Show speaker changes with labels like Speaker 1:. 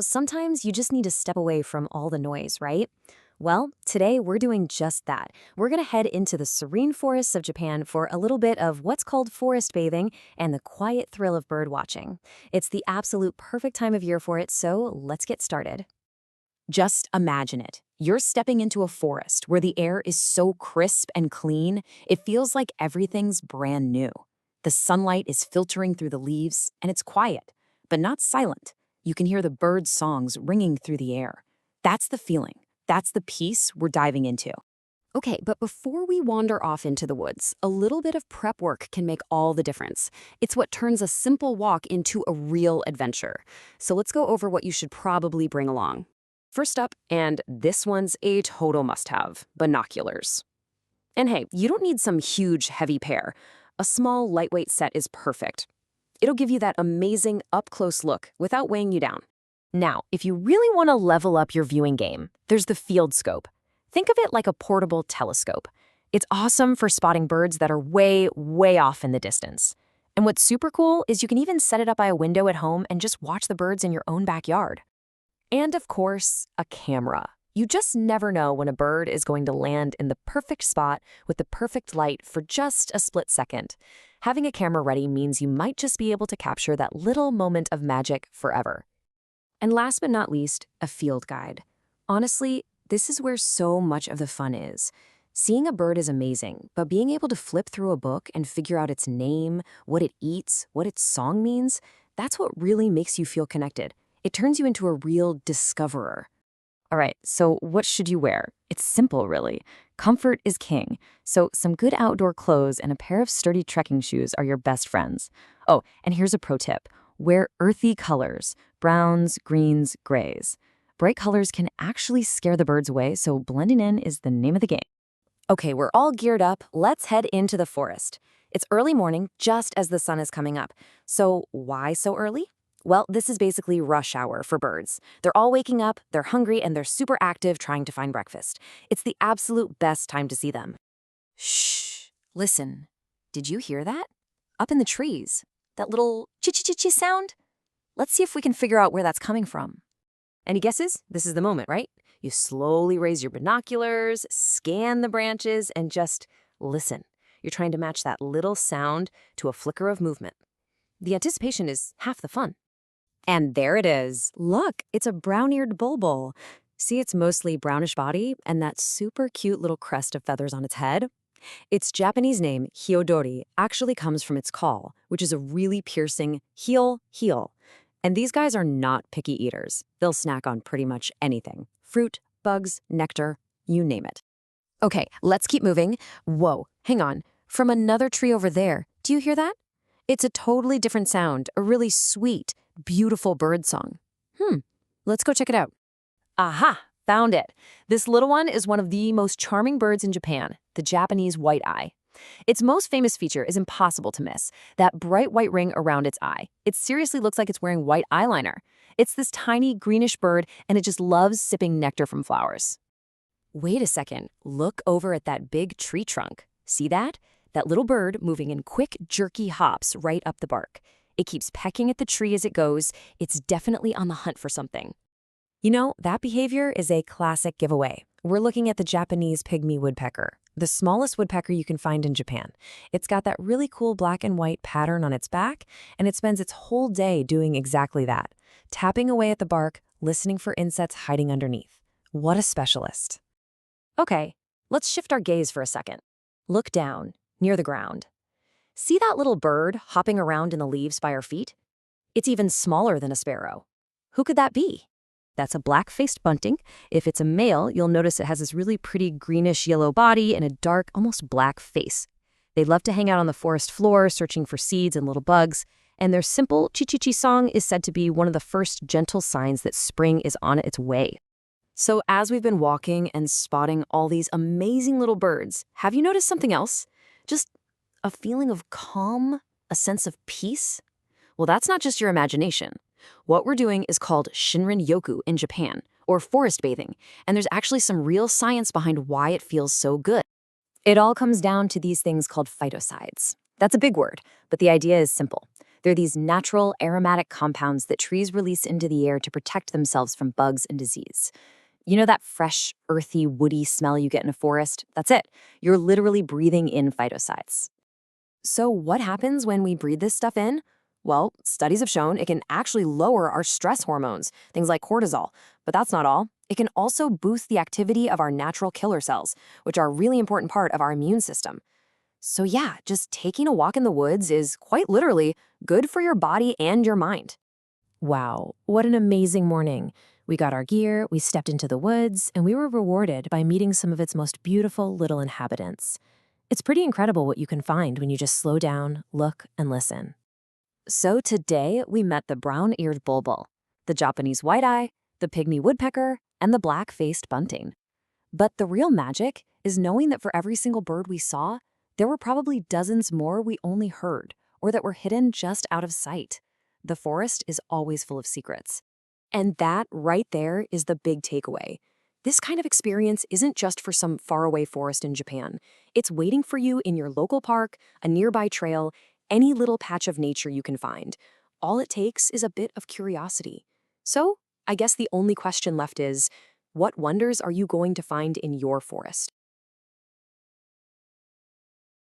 Speaker 1: Sometimes you just need to step away from all the noise, right? Well, today we're doing just that. We're going to head into the serene forests of Japan for a little bit of what's called forest bathing and the quiet thrill of bird watching. It's the absolute perfect time of year for it, so let's get started. Just imagine it. You're stepping into a forest where the air is so crisp and clean, it feels like everything's brand new. The sunlight is filtering through the leaves, and it's quiet, but not silent. You can hear the birds' songs ringing through the air. That's the feeling. That's the peace we're diving into.
Speaker 2: Okay, but before we wander off into the woods, a little bit of prep work can make all the difference. It's what turns a simple walk into a real adventure. So let's go over what you should probably bring along. First up, and this one's a total must-have, binoculars. And hey, you don't need some huge, heavy pair. A small, lightweight set is perfect. It'll give you that amazing up-close look without weighing you down. Now, if you really want to level up your viewing game, there's the field scope. Think of it like a portable telescope. It's awesome for spotting birds that are way, way off in the distance. And what's super cool is you can even set it up by a window at home and just watch the birds in your own backyard. And of course, a camera. You just never know when a bird is going to land in the perfect spot with the perfect light for just a split second. Having a camera ready means you might just be able to capture that little moment of magic forever. And last but not least, a field guide. Honestly, this is where so much of the fun is. Seeing a bird is amazing, but being able to flip through a book and figure out its name, what it eats, what its song means, that's what really makes you feel connected. It turns you into a real discoverer. All right, so what should you wear? It's simple, really. Comfort is king, so some good outdoor clothes and a pair of sturdy trekking shoes are your best friends. Oh, and here's a pro tip. Wear earthy colors, browns, greens, grays. Bright colors can actually scare the birds away, so blending in is the name of the game. Okay, we're all geared up. Let's head into the forest. It's early morning, just as the sun is coming up. So why so early? Well, this is basically rush hour for birds. They're all waking up, they're hungry, and they're super active trying to find breakfast. It's the absolute best time to see them. Shh, listen. Did you hear that? Up in the trees. That little chi-chi-chi-chi sound? Let's see if we can figure out where that's coming from. Any guesses? This is the moment, right? You slowly raise your binoculars, scan the branches, and just listen. You're trying to match that little sound to a flicker of movement. The anticipation is half the fun. And there it is. Look, it's a brown-eared bulbul. See its mostly brownish body and that super cute little crest of feathers on its head? Its Japanese name, Hyodori, actually comes from its call, which is a really piercing heel, heel. And these guys are not picky eaters. They'll snack on pretty much anything. Fruit, bugs, nectar, you name it. Okay, let's keep moving. Whoa, hang on. From another tree over there, do you hear that? It's a totally different sound, a really sweet, beautiful bird song. Let's go check it out. Aha, found it. This little one is one of the most charming birds in Japan, the Japanese white-eye. Its most famous feature is impossible to miss, that bright white ring around its eye. It seriously looks like it's wearing white eyeliner. It's this tiny greenish bird, and it just loves sipping nectar from flowers. Wait a second, look over at that big tree trunk. See that? That little bird moving in quick, jerky hops right up the bark. It keeps pecking at the tree as it goes. It's definitely on the hunt for something. That behavior is a classic giveaway. We're looking at the Japanese pygmy woodpecker, the smallest woodpecker you can find in Japan. It's got that really cool black and white pattern on its back, and it spends its whole day doing exactly that, tapping away at the bark, listening for insects hiding underneath. What a specialist. Okay, let's shift our gaze for a second. Look down, near the ground. See that little bird hopping around in the leaves by our feet? It's even smaller than a sparrow. Who could that be? That's a black-faced bunting. If it's a male, you'll notice it has this really pretty greenish-yellow body and a dark, almost black face. They love to hang out on the forest floor, searching for seeds and little bugs, and their simple chi-chi-chi song is said to be one of the first gentle signs that spring is on its way. So as we've been walking and spotting all these amazing little birds, have you noticed something else? Just a feeling of calm, a sense of peace? Well, that's not just your imagination. What we're doing is called Shinrin-yoku in Japan, or forest bathing, and there's actually some real science behind why it feels so good. It all comes down to these things called phytosides. That's a big word, but the idea is simple.
Speaker 1: They're these natural aromatic compounds that trees release into the air to protect themselves from bugs and disease. You know that fresh, earthy, woody smell you get in a forest? That's it. You're literally breathing in phytoncides. So what happens when we breathe this stuff in? Well, studies have shown it can actually lower our stress hormones, things like cortisol. But that's not all. It can also boost the activity of our natural killer cells, which are a really important part of our immune system. So yeah, just taking a walk in the woods is quite literally good for your body and your mind. Wow, what an amazing morning. We got our gear, we stepped into the woods, and we were rewarded by meeting some of its most beautiful little inhabitants. It's pretty incredible what you can find when you just slow down, look, and listen. So today, we met the brown-eared bulbul, the Japanese white-eye, the pygmy woodpecker, and the black-faced bunting. But the real magic is knowing that for every single bird we saw, there were probably dozens more we only heard, or that were hidden just out of sight. The forest is always full of secrets. And that right there is the big takeaway. This kind of experience isn't just for some faraway forest in Japan. It's waiting for you in your local park, a nearby trail, any little patch of nature you can find. All it takes is a bit of curiosity. So, I guess the only question left is, what wonders are you going to find in your forest?